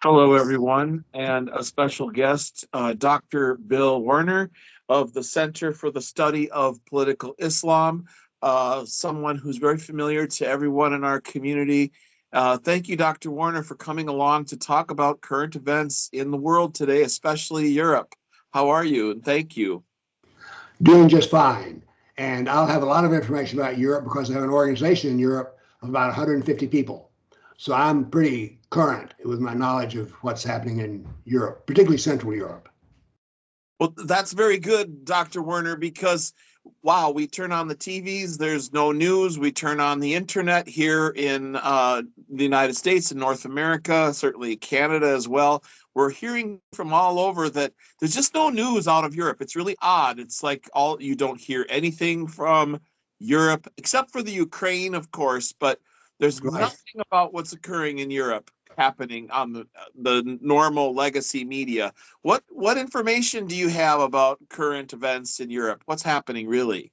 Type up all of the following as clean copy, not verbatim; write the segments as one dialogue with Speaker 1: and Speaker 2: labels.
Speaker 1: Hello, everyone, and a special guest, Dr. Bill Werner of the Center for the Study of Political Islam, someone who's very familiar to everyone in our community. Thank you, Dr. Werner, for coming along to talk about current events in the world today, especially Europe. How are you? And thank you.
Speaker 2: Doing just fine. And I'll have a lot of information about Europe because I have an organization in Europe of about 150 people. So I'm pretty current with my knowledge of what's happening in Europe, particularly Central Europe.
Speaker 1: Well, that's very good, Dr. Werner, because wow, we turn on the TVs, there's no news. We turn on the internet here in the United States and North America, certainly Canada as well. We're hearing from all over that there's just no news out of Europe. It's really odd. It's like all you don't hear anything from Europe except for the Ukraine, of course, but there's
Speaker 2: Right.
Speaker 1: nothing about what's occurring in Europe happening on the normal legacy media. What information do you have about current events in Europe? What's happening really?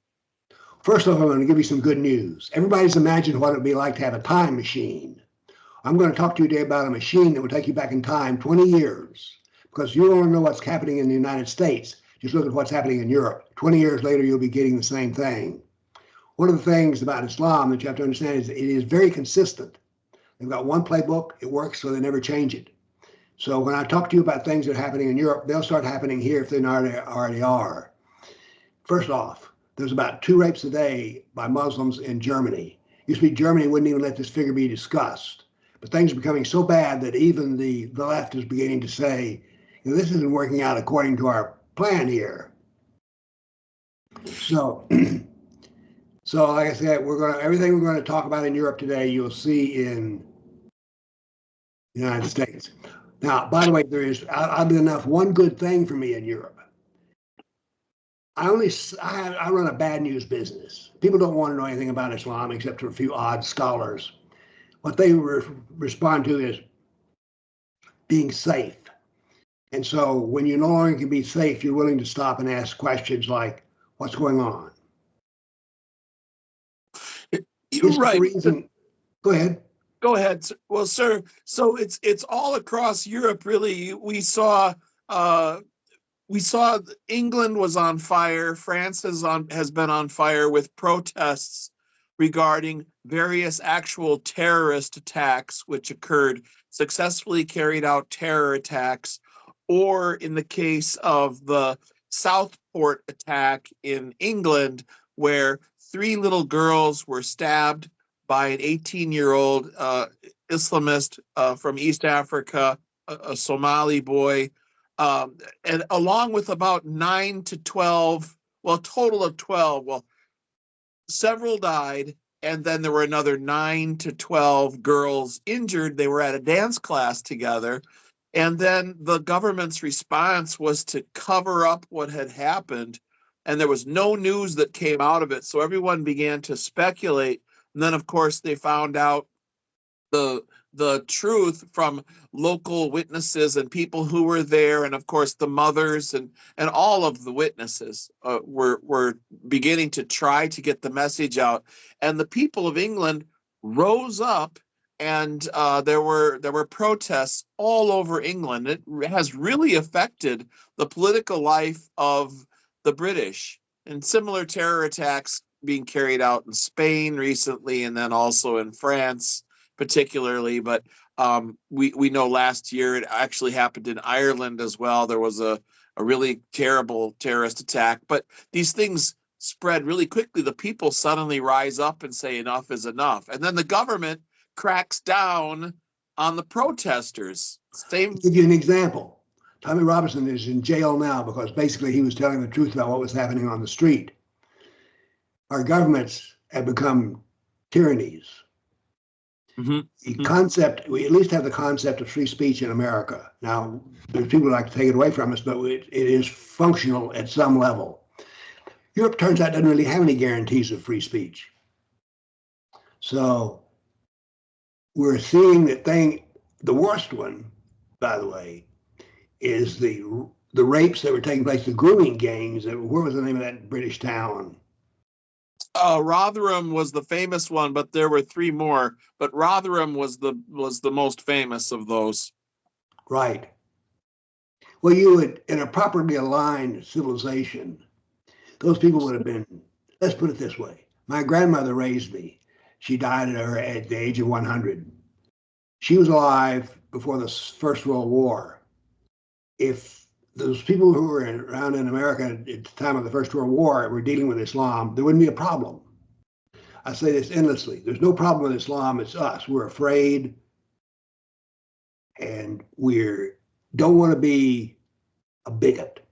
Speaker 2: First off, I'm going to give you some good news. Everybody's imagined what it would be like to have a time machine. I'm going to talk to you today about a machine that will take you back in time 20 years because you don't know what's happening in the United States. Just look at what's happening in Europe. 20 years later, you'll be getting the same thing. One of the things about Islam that you have to understand is it is very consistent. They've got one playbook, it works, so they never change it. So when I talk to you about things that are happening in Europe, they'll start happening here if they already are. First off, there's about 2 rapes a day by Muslims in Germany. Used to be Germany wouldn't even let this figure be discussed. But things are becoming so bad that even the left is beginning to say, this isn't working out according to our plan here. So, so like I said, everything we're going to talk about in Europe today, you'll see in the United States. Now, by the way, there is, oddly enough, one good thing for me in Europe. I run a bad news business. People don't want to know anything about Islam except for a few odd scholars. What they respond to is being safe. And so when you no longer can be safe, you're willing to stop and ask questions like, what's going on?
Speaker 1: You're
Speaker 2: This is the
Speaker 1: right.
Speaker 2: reason. Go ahead.
Speaker 1: Go ahead. Well, sir, so it's all across Europe, really. We saw England was on fire. France has been on fire with protests regarding various actual terrorist attacks which occurred, successfully carried out terror attacks, or in the case of the Southport attack in England, where 3 little girls were stabbed by an 18-year-old Islamist from East Africa, a Somali boy, and along with about 9 to 12, well, a total of 12. Well, several died, and then there were another 9 to 12 girls injured. They were at a dance class together. And then the government's response was to cover up what had happened. And there was no news that came out of it. So everyone began to speculate. And then, of course, they found out the truth from local witnesses and people who were there, and of course the mothers and all of the witnesses were beginning to try to get the message out, and the people of England rose up, and there were protests all over England. It has really affected the political life of the British, and similar terror attacks being carried out in Spain recently, and then also in France particularly, but we know last year it actually happened in Ireland as well. There was a really terrible terrorist attack, but these things spread really quickly. The people suddenly rise up and say enough is enough, and then the government cracks down on the protesters.
Speaker 2: To
Speaker 1: Same.
Speaker 2: give you an example, Tommy Robinson is in jail now because basically he was telling the truth about what was happening on the street. Our governments have become tyrannies. The concept, we at least have the concept of free speech in America. Now, there's people who like to take it away from us, but it is functional at some level. Europe, turns out, doesn't really have any guarantees of free speech. So we're seeing the worst one, by the way, is the rapes that were taking place, the grooming gangs. Where was the name of that British town?
Speaker 1: Rotherham was the famous one, but there were 3 more. But Rotherham was the most famous of those.
Speaker 2: Right. Well, you would, in a properly aligned civilization, those people would have been, let's put it this way. My grandmother raised me. She died at the age of 100. She was alive before the First World War. If those people who were around in America at the time of the First World War were dealing with Islam, there wouldn't be a problem. I say this endlessly. There's no problem with Islam. It's us. We're afraid, and we don't want to be a bigot.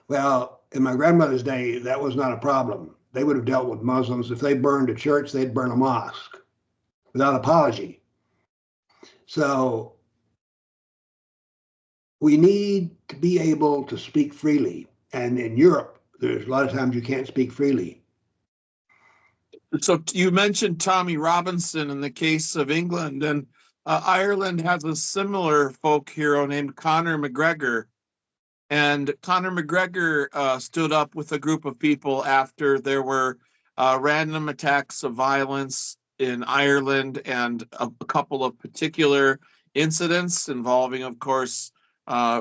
Speaker 2: Well, in my grandmother's day, that was not a problem. They would have dealt with Muslims. If they burned a church, they'd burn a mosque without apology. So we need to be able to speak freely. And in Europe, there's a lot of times you can't speak freely.
Speaker 1: So you mentioned Tommy Robinson in the case of England, and Ireland has a similar folk hero named Conor McGregor. And Conor McGregor stood up with a group of people after there were random attacks of violence in Ireland and a couple of particular incidents involving, of course,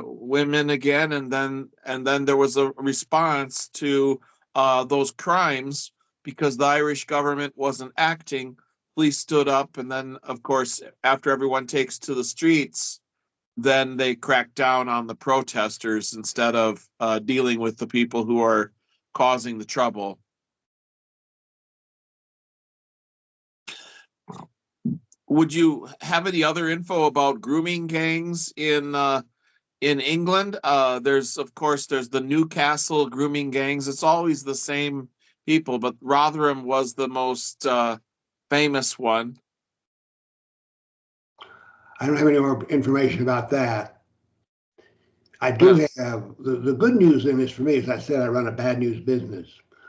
Speaker 1: women again. And then there was a response to those crimes because the Irish government wasn't acting. Police stood up, and then, of course, after everyone takes to the streets, then they crack down on the protesters instead of dealing with the people who are causing the trouble. Would you have any other info about grooming gangs in England? There's the Newcastle grooming gangs. It's always the same people, but Rotherham was the most famous one.
Speaker 2: I don't have any more information about that. I do have the good news in this for me, as I said, I run a bad news business.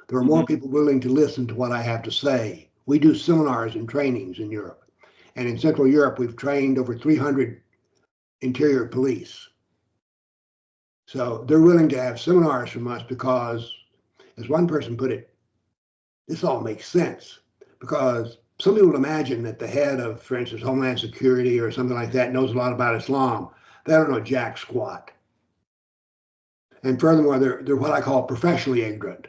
Speaker 2: There are more people willing to listen to what I have to say. We do seminars and trainings in Europe. And in Central Europe, we've trained over 300 interior police. So they're willing to have seminars from us because, as one person put it, this all makes sense. Because some people imagine that the head of, for instance, Homeland Security or something like that knows a lot about Islam. They don't know jack squat. And furthermore, they're what I call professionally ignorant.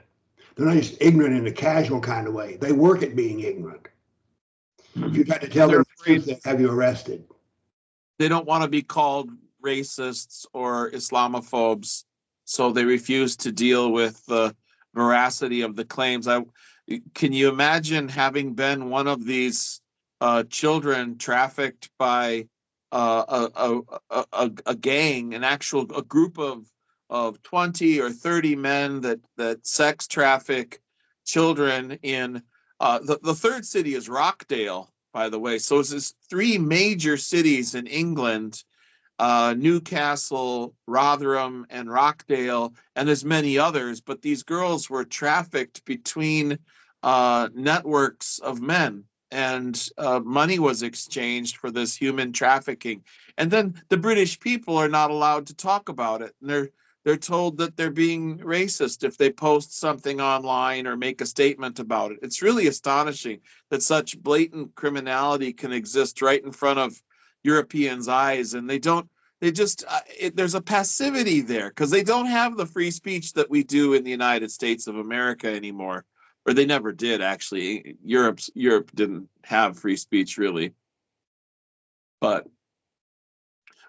Speaker 2: They're not just ignorant in a casual kind of way. They work at being ignorant. If you try to tell them the truth, they'll have you arrested.
Speaker 1: They don't want to be called racists or Islamophobes, so they refuse to deal with the veracity of the claims. Can you imagine having been one of these children trafficked by a gang, a group of 20 or 30 men that sex traffic children in the third city is Rockdale, by the way. So it's three major cities in England, Newcastle, Rotherham, and Rockdale, and there's many others, but these girls were trafficked between networks of men, and money was exchanged for this human trafficking. And then the British people are not allowed to talk about it, and they're told that they're being racist if they post something online or make a statement about it. It's really astonishing that such blatant criminality can exist right in front of Europeans' eyes, and there's a passivity there because they don't have the free speech that we do in the United States of America anymore, or they never did actually. Europe didn't have free speech really. But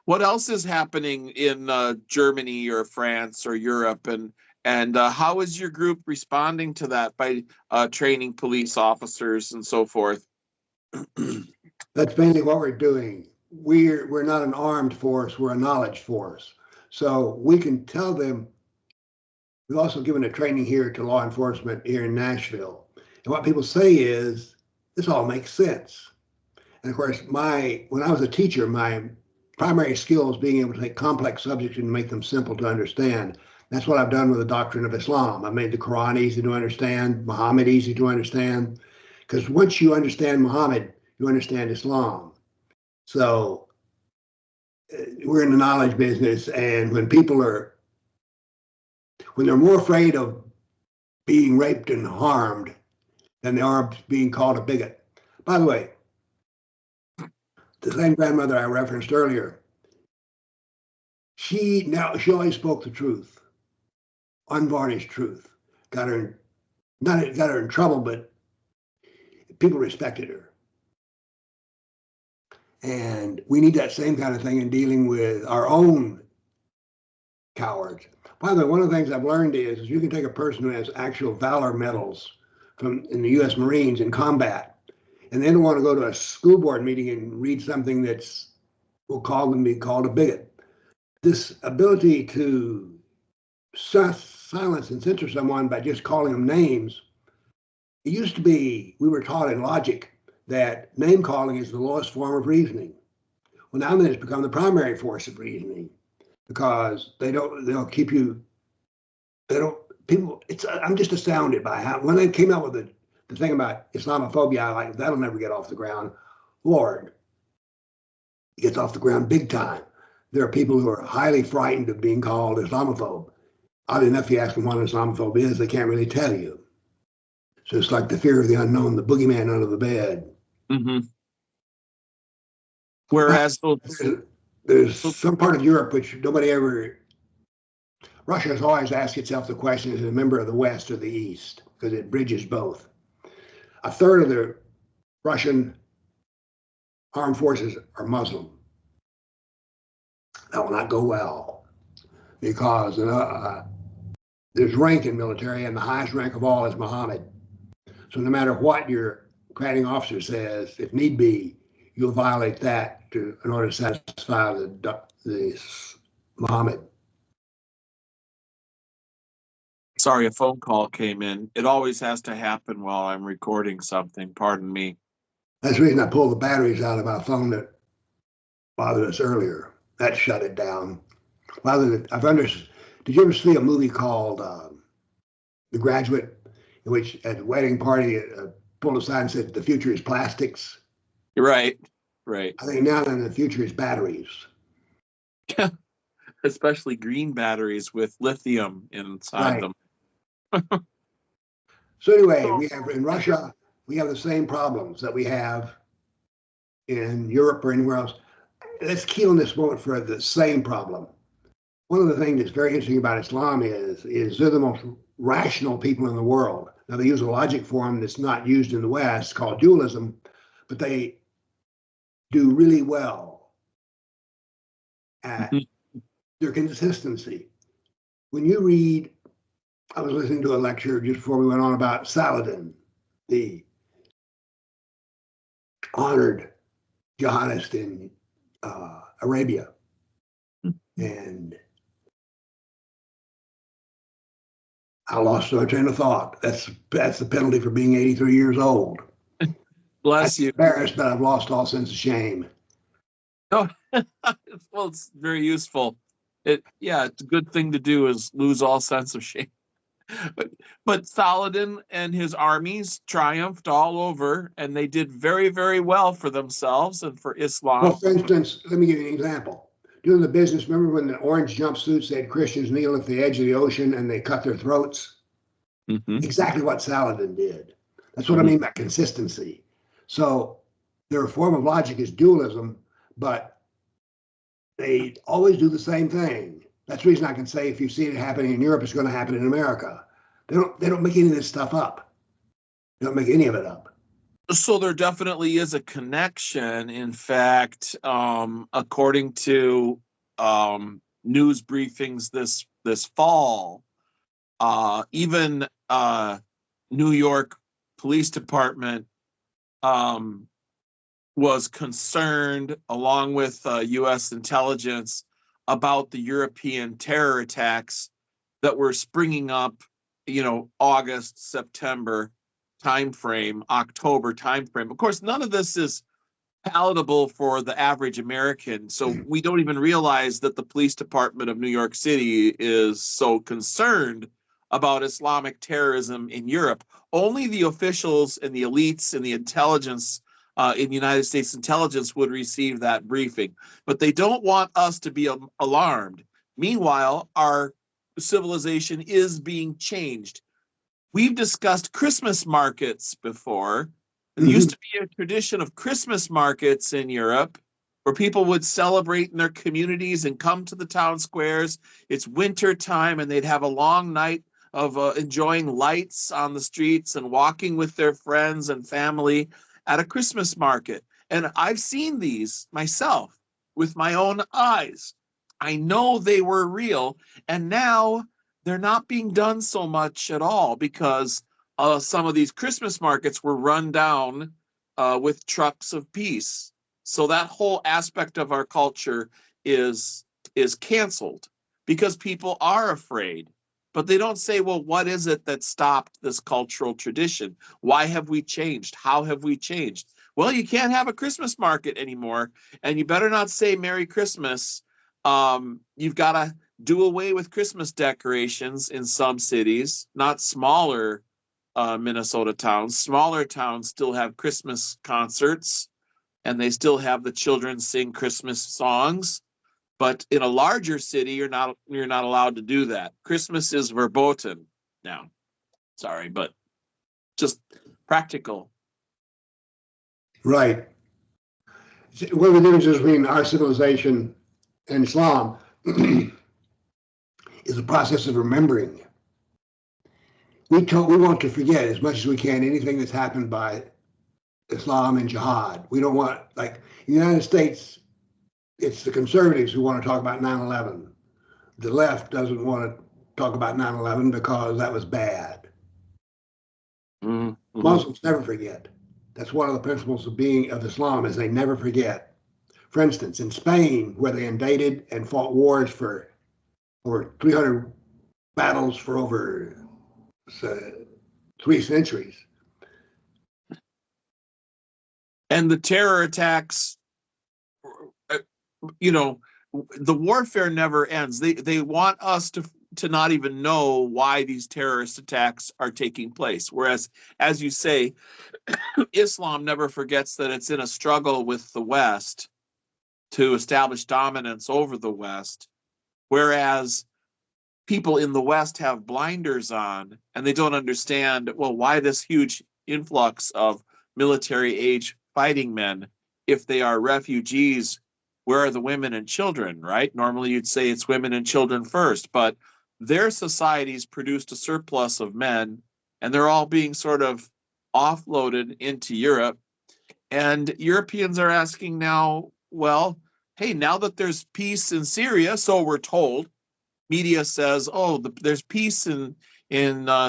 Speaker 1: what else is happening in Germany or France or Europe, and how is your group responding to that by training police officers and so forth?
Speaker 2: That's mainly what we're doing. We're not an armed force, we're a knowledge force. So we can tell them. We've also given a training here to law enforcement here in Nashville. And what people say is, this all makes sense. And of course, when I was a teacher, my primary skill is being able to take complex subjects and make them simple to understand. That's what I've done with the doctrine of Islam. I've made the Quran easy to understand, Muhammad easy to understand. Because once you understand Muhammad, you understand Islam. So we're in the knowledge business, and when they're more afraid of being raped and harmed than they are being called a bigot. By the way, the same grandmother I referenced earlier, She always spoke the truth, unvarnished truth. Got her in trouble, but people respected her. And we need that same kind of thing in dealing with our own cowards. By the way, one of the things I've learned is you can take a person who has actual valor medals in the U.S. Marines in combat, and they don't want to go to a school board meeting and read something will be called a bigot. This ability to silence and censor someone by just calling them names. It used to be, we were taught in logic that name calling is the lowest form of reasoning. Well, now that it's become the primary force of reasoning, because they'll keep you, I'm just astounded by how, when they came out with the thing about Islamophobia, that'll never get off the ground. Lord, it gets off the ground big time. There are people who are highly frightened of being called Islamophobe. Oddly enough, you ask them what an Islamophobe is, they can't really tell you. So it's like the fear of the unknown, the boogeyman under the bed.
Speaker 1: Mm-hmm. Whereas
Speaker 2: there's some part of Europe which Russia has always asked itself the question, is it a member of the West or the East? Because it bridges both. A third of the Russian armed forces are Muslim. That will not go well because there's rank in military, and the highest rank of all is Muhammad. So no matter what your commanding officer says, if need be, you'll violate that in order to satisfy the Muhammad.
Speaker 1: Sorry, a phone call came in. It always has to happen while I'm recording something. Pardon me.
Speaker 2: That's the reason I pulled the batteries out of my phone that bothered us earlier. That shut it down. Did you ever see a movie called The Graduate, in which at a wedding party, pulled aside and said, the future is plastics?
Speaker 1: Right.
Speaker 2: I think now then the future is batteries.
Speaker 1: Especially green batteries with lithium inside them.
Speaker 2: So anyway, we have in Russia, we have the same problems that we have in Europe or anywhere else. Let's key on this moment for the same problem. One of the things that's very interesting about Islam is they're the most rational people in the world. Now they use a logic form that's not used in the West called dualism, but they do really well at their consistency. When you read, I was listening to a lecture just before we went on about Saladin, the honored jihadist in Arabia. And I lost my train of thought. That's the penalty for being 83 years old.
Speaker 1: Bless you.
Speaker 2: Embarrassed, but I've lost all sense of shame.
Speaker 1: Oh, well, it's very useful. It's a good thing to do is lose all sense of shame. But Saladin and his armies triumphed all over, and they did very, very well for themselves and for Islam.
Speaker 2: Well, for instance, let me give you an example. Doing the business, remember when the orange jumpsuits said Christians kneel at the edge of the ocean and they cut their throats? Mm-hmm. Exactly what Saladin did. That's what I mean by consistency. So their form of logic is dualism, but they always do the same thing. That's the reason I can say if you see it happening in Europe, it's going to happen in America. They don't make any of this stuff up. They don't make any of it up.
Speaker 1: So there definitely is a connection. In fact, according to news briefings this fall, even New York Police Department was concerned, along with U.S. intelligence, about the European terror attacks that were springing up, August, September timeframe, October timeframe. Of course, none of this is palatable for the average American. So we don't even realize that the police department of New York City is so concerned about Islamic terrorism in Europe. Only the officials and the elites and the intelligence in United States intelligence would receive that briefing, but they don't want us to be alarmed. Meanwhile, our civilization is being changed. We've discussed Christmas markets before. There used to be a tradition of Christmas markets in Europe, where people would celebrate in their communities and come to the town squares. It's winter time and they'd have a long night of enjoying lights on the streets and walking with their friends and family at a Christmas market. And I've seen these myself with my own eyes. I know they were real, and now they're not being done so much at all because some of these Christmas markets were run down with trucks of peace. So that whole aspect of our culture is canceled because people are afraid. But they don't say, well, what is it that stopped this cultural tradition? Why have we changed? How have we changed? Well, you can't have a Christmas market anymore, and you better not say Merry Christmas. You've got to do away with Christmas decorations in some cities, not smaller Minnesota towns. Smaller towns still have Christmas concerts, and they still have the children sing Christmas songs. But in a larger city, you're not allowed to do that. Christmas is verboten now. Sorry, but just practical.
Speaker 2: Right. One of the differences between our civilization and Islam is the process of remembering. We want to forget as much as we can anything that's happened by Islam and jihad. We don't want, like in the United States, it's the conservatives who want to talk about 9/11. The left doesn't want to talk about 9/11 because that was bad. Mm-hmm. Muslims never forget. That's one of the principles of Islam is they never forget. For instance, in Spain, where they invaded and fought wars for over 300 battles for over 3 centuries.
Speaker 1: And the terror attacks, the warfare never ends. They want us to not even know why these terrorist attacks are taking place. Whereas, as you say, Islam never forgets that it's in a struggle with the West to establish dominance over the West. Whereas people in the West have blinders on and they don't understand, well, why this huge influx of military age fighting men if they are refugees? Where are the women and children, right? Normally you'd say it's women and children first, but their societies produced a surplus of men and they're all being sort of offloaded into Europe. And Europeans are asking now, well, hey, now that there's peace in Syria, so we're told, media says, oh, there's peace in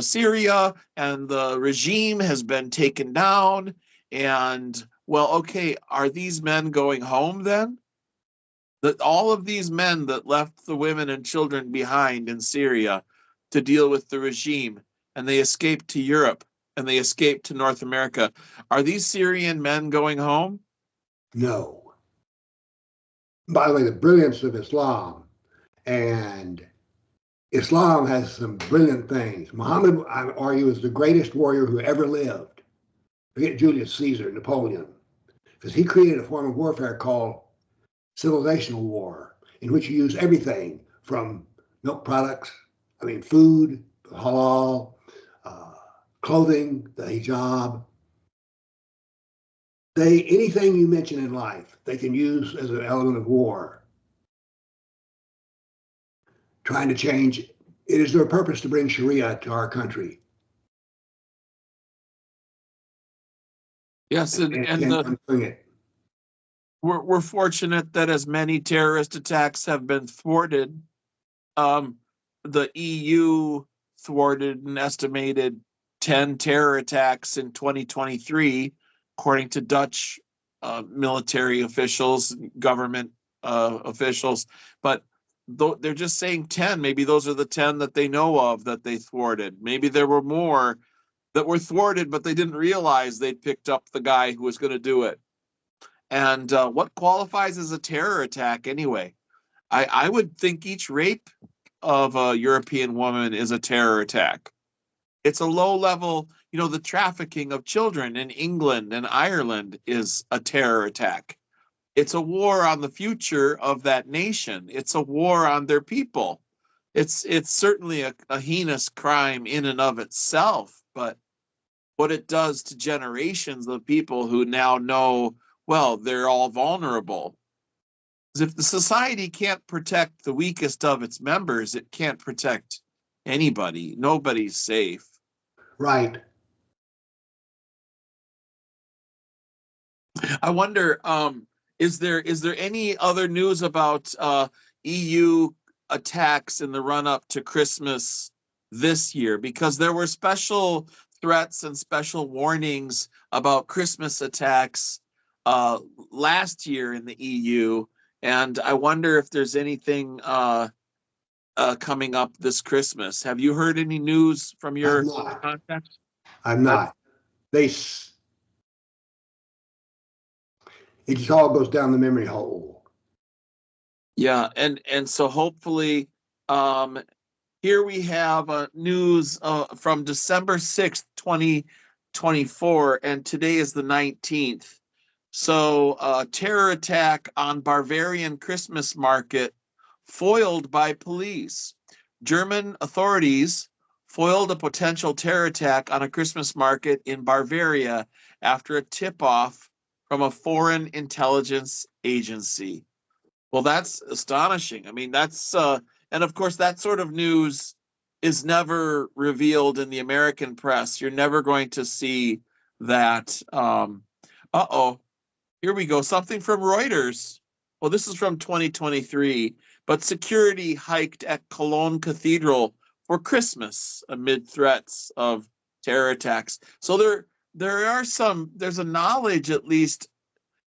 Speaker 1: Syria and the regime has been taken down. And well, okay, are these men going home then? That all of these men that left the women and children behind in Syria to deal with the regime, and they escaped to Europe and they escaped to North America, are these Syrian men going home?
Speaker 2: No. By the way, the brilliance of Islam, and Islam has some brilliant things. Muhammad, I argue, is the greatest warrior who ever lived. Forget Julius Caesar, Napoleon, because he created a form of warfare called civilizational war, in which you use everything from milk products, food, halal, clothing, the hijab. Anything you mention in life, they can use as an element of war. Trying to change, it is their purpose to bring Sharia to our country.
Speaker 1: Yes, and I'm doing it. We're fortunate that as many terrorist attacks have been thwarted. The EU thwarted an estimated 10 terror attacks in 2023, according to Dutch military officials, government officials. But they're just saying 10. Maybe those are the 10 that they know of that they thwarted. Maybe there were more that were thwarted, but they didn't realize they'd picked up the guy who was going to do it. And what qualifies as a terror attack anyway? I would think each rape of a European woman is a terror attack. It's a low level, the trafficking of children in England and Ireland is a terror attack. It's a war on the future of that nation. It's a war on their people. It's certainly a heinous crime in and of itself, but what it does to generations of people who now know, well, they're all vulnerable. if the society can't protect the weakest of its members, it can't protect anybody. Nobody's safe.
Speaker 2: Right.
Speaker 1: I wonder, is there any other news about EU attacks in the run up to Christmas this year? Because there were special threats and special warnings about Christmas attacks last year in the EU, and I wonder if there's anything coming up this Christmas. Have you heard any news from
Speaker 2: I'm
Speaker 1: your
Speaker 2: not.
Speaker 1: contacts?
Speaker 2: I'm not. It just all goes down the memory hole.
Speaker 1: Yeah, and so hopefully, here we have news from December 6th, 2024, and today is the 19th. So, terror attack on Bavarian Christmas market foiled by police. German authorities foiled a potential terror attack on a Christmas market in Bavaria after a tip-off from a foreign intelligence agency. Well, that's astonishing. I mean, and of course, that sort of news is never revealed in the American press. You're never going to see that. Uh-oh, here we go. Something from Reuters. Well, this is from 2023, but security hiked at Cologne Cathedral for Christmas amid threats of terror attacks. So there's a knowledge at least.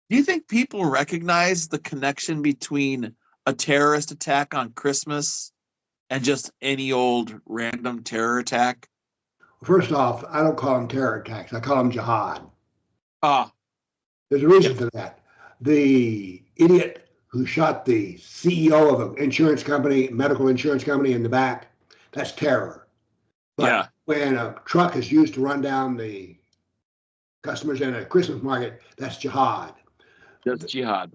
Speaker 1: Do you think people recognize the connection between a terrorist attack on Christmas and just any old random terror attack?
Speaker 2: First off, I don't call them terror attacks. I call them jihad.
Speaker 1: Ah,
Speaker 2: There's a reason for that. The idiot who shot the CEO of an insurance company, medical insurance company in the back, that's terror. But
Speaker 1: yeah,
Speaker 2: when a truck is used to run down the customers in a Christmas market, that's jihad.
Speaker 1: that's jihad.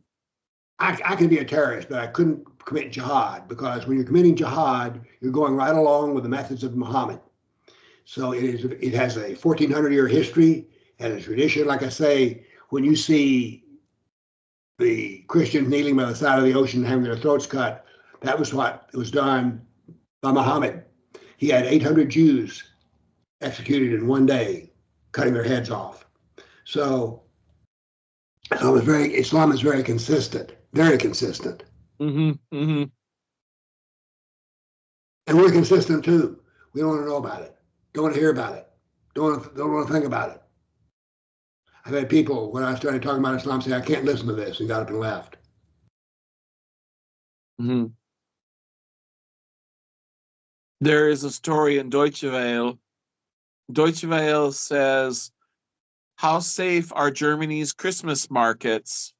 Speaker 2: I can be a terrorist, but I couldn't commit jihad because when you're committing jihad, you're going right along with the methods of Muhammad. So it has a 1400-year history and a tradition. Like I say, when you see the Christians kneeling by the side of the ocean having their throats cut, that was what was done by Muhammad. He had 800 Jews executed in one day, cutting their heads off. So Islam is very consistent, very consistent.
Speaker 1: Mm-hmm, mm-hmm.
Speaker 2: And we're consistent too. We don't want to know about it. Don't want to hear about it. Don't want to think about it. I've had people, when I started talking about Islam, say, I can't listen to this, and got up and left.
Speaker 1: Mm-hmm. There is a story in Deutsche Welle. Deutsche Welle says, how safe are Germany's Christmas markets?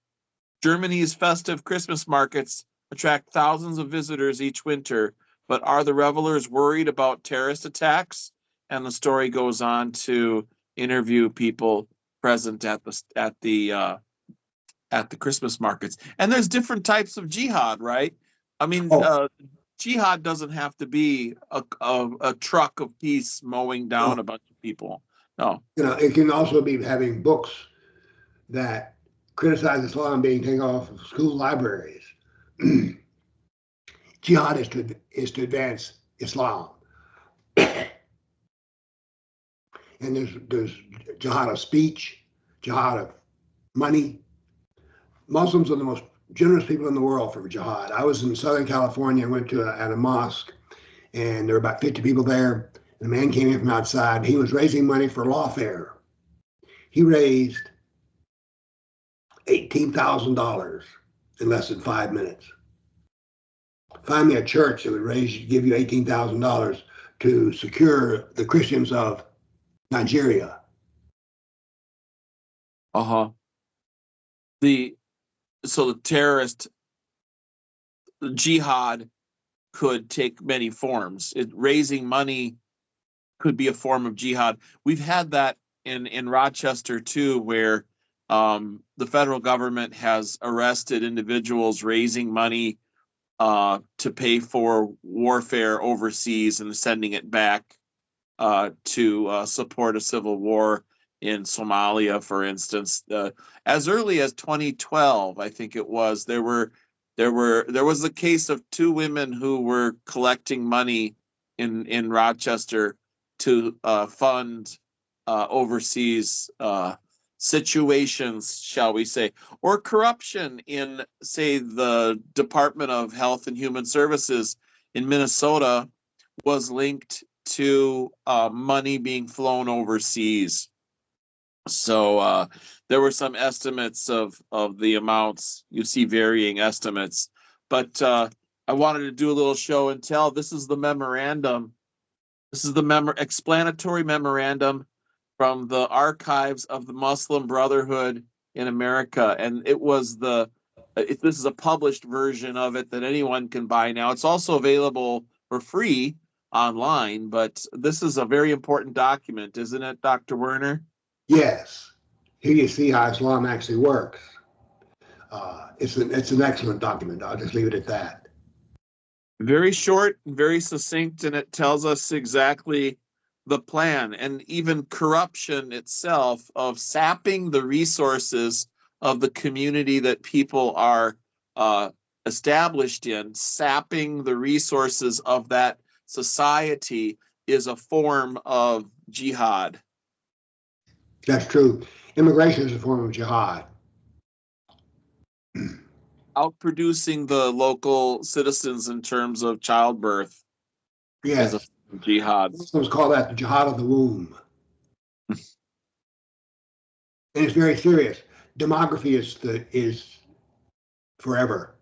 Speaker 1: Germany's festive Christmas markets attract thousands of visitors each winter, but are the revelers worried about terrorist attacks? And the story goes on to interview people present at the Christmas markets. And there's different types of jihad, right? I mean, jihad doesn't have to be a truck of peace mowing down a bunch of people. No.
Speaker 2: It can also be having books that criticize Islam being taken off of school libraries. Jihad is to advance Islam. And there's jihad of speech, jihad of money. Muslims are the most generous people in the world for jihad. I was in Southern California, went to at a mosque, and there were about 50 people there. And a man came in from outside. He was raising money for lawfare. He raised $18,000 in less than 5 minutes. Find me a church that would give you $18,000 to secure the Christians of Nigeria.
Speaker 1: So the terrorist jihad could take many forms. Raising money could be a form of jihad. We've had that in Rochester too, where the federal government has arrested individuals raising money to pay for warfare overseas and sending it back to support a civil war in Somalia, for instance. As early as 2012, I think it was, there were There was a case of two women who were collecting money in Rochester to fund overseas situations, shall we say, or corruption in, say, the Department of Health and Human Services in Minnesota was linked to money being flown overseas. So there were some estimates of the amounts. You see varying estimates, but I wanted to do a little show and tell. This is the memorandum. This is the explanatory memorandum from the archives of the Muslim Brotherhood in America, and it was this is a published version of it that anyone can buy now. It's also available for free online, but this is a very important document, isn't it, Dr. Werner?
Speaker 2: Yes. Here you see how Islam actually works. It's an excellent document. I'll just leave it at that.
Speaker 1: Very short, very succinct, and it tells us exactly the plan, and even corruption itself of sapping the resources of the community that people are established in. Sapping the resources of that society is a form of jihad.
Speaker 2: That's true. Immigration is a form of jihad.
Speaker 1: Outproducing the local citizens in terms of childbirth
Speaker 2: Yes.
Speaker 1: is a jihad.
Speaker 2: Muslims call that the jihad of the womb. And it's very serious. Demography is forever.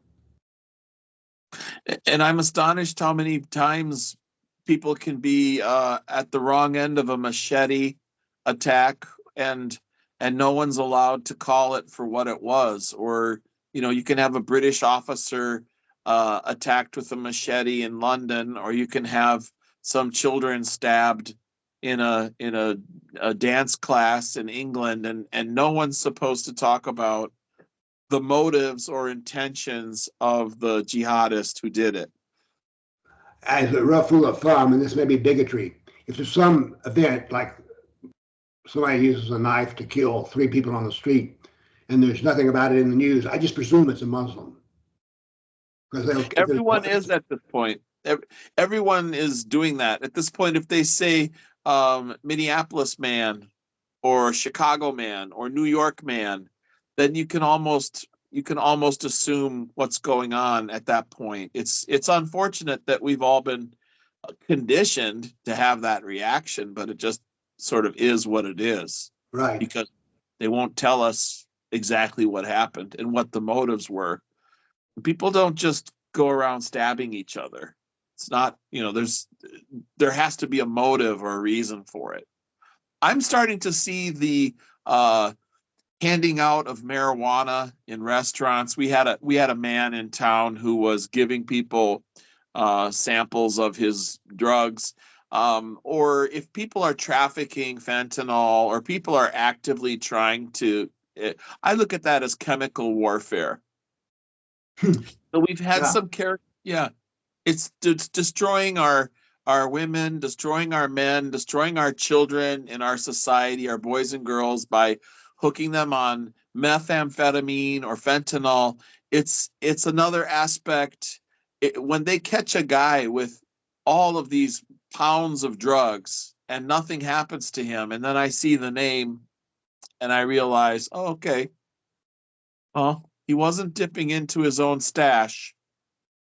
Speaker 1: And I'm astonished how many times people can be at the wrong end of a machete attack, and no one's allowed to call it for what it was. Or, you can have a British officer attacked with a machete in London, or you can have some children stabbed in a dance class in England, and no one's supposed to talk about the motives or intentions of the jihadist who did it.
Speaker 2: As a rough rule of thumb, and this may be bigotry, if there's some event like somebody uses a knife to kill 3 people on the street and there's nothing about it in the news, I just presume it's a Muslim.
Speaker 1: Everyone is at this point. Everyone is doing that. At this point, if they say Minneapolis man or Chicago man or New York man, then you can almost assume what's going on at that point. It's unfortunate that we've all been conditioned to have that reaction, but it just sort of is what it is.
Speaker 2: Right.
Speaker 1: Because they won't tell us exactly what happened and what the motives were. People don't just go around stabbing each other. It's not, there has to be a motive or a reason for it. I'm starting to see the handing out of marijuana in restaurants. We had a man in town who was giving people samples of his drugs. Or if people are trafficking fentanyl, or people are actively trying to, I look at that as chemical warfare. So we've had some character. Yeah, it's destroying our women, destroying our men, destroying our children in our society, our boys and girls, by hooking them on methamphetamine or fentanyl. It's another aspect. When they catch a guy with all of these pounds of drugs and nothing happens to him, and then I see the name and I realize, oh, okay, well, he wasn't dipping into his own stash,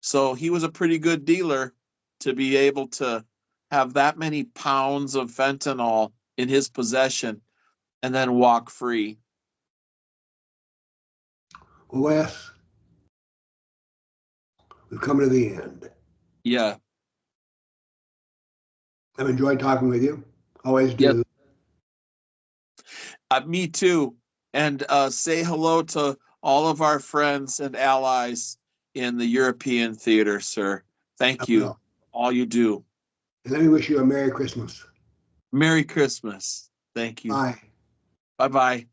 Speaker 1: so he was a pretty good dealer to be able to have that many pounds of fentanyl in his possession and then walk free.
Speaker 2: Well, Wes, we've come to the end.
Speaker 1: Yeah.
Speaker 2: I've enjoyed talking with you. Always do.
Speaker 1: Yep. Me too. And say hello to all of our friends and allies in the European theater, sir. Thank you. All you do.
Speaker 2: And let me wish you a Merry Christmas.
Speaker 1: Merry Christmas. Thank you.
Speaker 2: Bye.
Speaker 1: Bye-bye.